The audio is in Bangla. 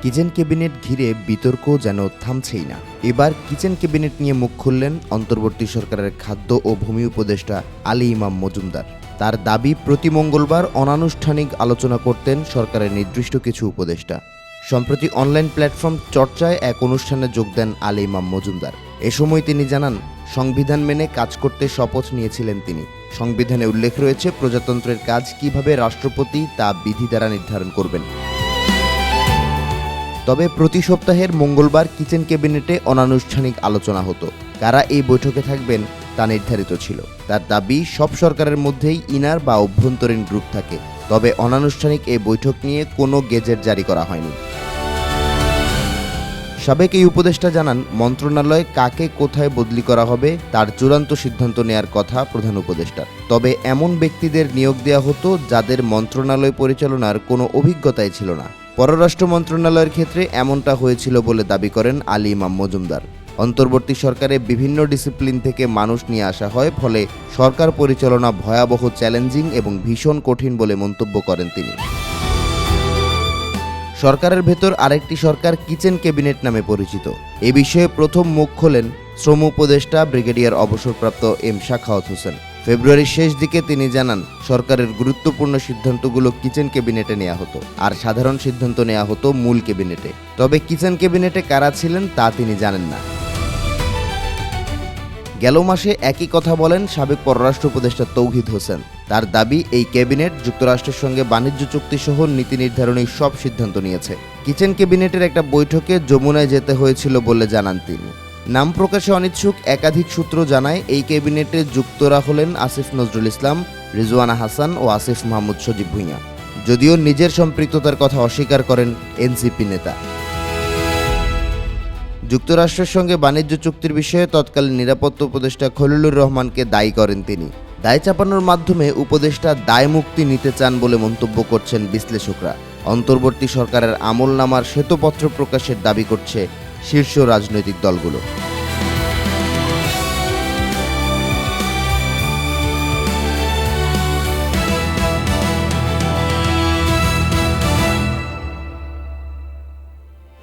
কিচেন ক্যাবিনেট ঘিরে বিতর্ক যেন থামছেই না। এবার কিচেন ক্যাবিনেট নিয়ে মুখ খুললেন অন্তর্বর্তী সরকারের খাদ্য ও ভূমি উপদেষ্টা আলী ইমাম মজুমদার। তার দাবি, প্রতি মঙ্গলবার অনানুষ্ঠানিক আলোচনা করতেন সরকারের নির্দিষ্ট কিছু উপদেষ্টা। সম্প্রতি অনলাইন প্ল্যাটফর্ম চর্চায় এক অনুষ্ঠানে যোগ দেন আলী ইমাম মজুমদার। এ সময় তিনি জানান, সংবিধান মেনে কাজ করতে শপথ নিয়েছিলেন তিনি। সংবিধানে উল্লেখ রয়েছে প্রজাতন্ত্রের কাজ কিভাবে রাষ্ট্রপতি তা বিধি দ্বারা নির্ধারণ করবেন। তবে প্রতি সপ্তাহের মঙ্গলবার কিচেন ক্যাবিনেটে অনানুষ্ঠানিক আলোচনা হতো। কারা এই বৈঠকে থাকবেন তা নির্ধারিত ছিল। তার দাবি, সব সরকারের মধ্যেই ইনার বা অভ্যন্তরীণ গ্রুপ থাকে, তবে অনানুষ্ঠানিক এই বৈঠক নিয়ে কোনো গেজেট জারি করা হয়নি। সাবেক এই উপদেষ্টা জানান, মন্ত্রণালয় কাকে কোথায় বদলি করা হবে তার চূড়ান্ত সিদ্ধান্ত নেয়ার কথা প্রধান উপদেষ্টার। তবে এমন ব্যক্তিদের নিয়োগ দেওয়া হতো যাদের মন্ত্রণালয় পরিচালনার কোনো অভিজ্ঞতাই ছিল না। পররাষ্ট্র মন্ত্রণালয়ের ক্ষেত্রে এমনটা হয়েছিল বলে দাবি করেন আলী ইমাম মজুমদার। অন্তর্বর্তী সরকারে বিভিন্ন ডিসিপ্লিন থেকে মানুষ নিয়ে আসা হয়, ফলে সরকার পরিচালনা ভয়াবহ, চ্যালেঞ্জিং এবং ভীষণ কঠিন বলে মন্তব্য করেন তিনি। সরকারের ভেতর আরেকটি সরকার কিচেন ক্যাবিনেট নামে পরিচিত। এ বিষয়ে প্রথম মুখ খোলেন শ্রম উপদেষ্টা ব্রিগেডিয়ার অবসরপ্রাপ্ত এম সাখাওয়াত হোসেন। ফেব্রুয়ারির শেষ দিকে তিনি জানান, সরকারের গুরুত্বপূর্ণ সিদ্ধান্তগুলো কিচেন ক্যাবিনেটে নেওয়া হতো, আর সাধারণ সিদ্ধান্ত নেওয়া হতো মূল ক্যাবিনেটে। তবে কিচেন ক্যাবিনেটে কারা ছিলেন তা তিনি জানেন না। গেল মাসে একই কথা বলেন সাবেক পররাষ্ট্র উপদেষ্টা তৌহিদ হোসেন। তার দাবি, এই ক্যাবিনেট যুক্তরাষ্ট্রের সঙ্গে বাণিজ্য চুক্তিসহ নীতি নির্ধারণী সব সিদ্ধান্ত নিয়েছে। কিচেন ক্যাবিনেটের একটা বৈঠকে যমুনায় যেতে হয়েছিল বলে জানান তিনি। নাম প্রকাশে অনিচ্ছুক একাধিক সূত্র জানায়, এই ক্যাবিনেটে যুক্তরা হলেন আসিফ নজরুল ইসলাম, রিজওয়ানা হাসান ও আসিফ মাহমুদ সজীব ভুঁইয়া। যদিও নিজের সম্পৃক্ততার কথা অস্বীকার করেন এনসিপি নেতা। যুক্তরাষ্ট্রের সঙ্গে বাণিজ্য চুক্তির বিষয়ে তৎকালীন নিরাপত্তা উপদেষ্টা খলিলুর রহমানকে দায়ী করেন তিনি। দায় চাপানোর মাধ্যমে উপদেষ্টা দায় মুক্তি নিতে চান বলে মন্তব্য করছেন বিশ্লেষকরা। অন্তর্বর্তী সরকারের আমলনামার শ্বেতপত্র প্রকাশের দাবি করছে শীর্ষ রাজনৈতিক দলগুলো।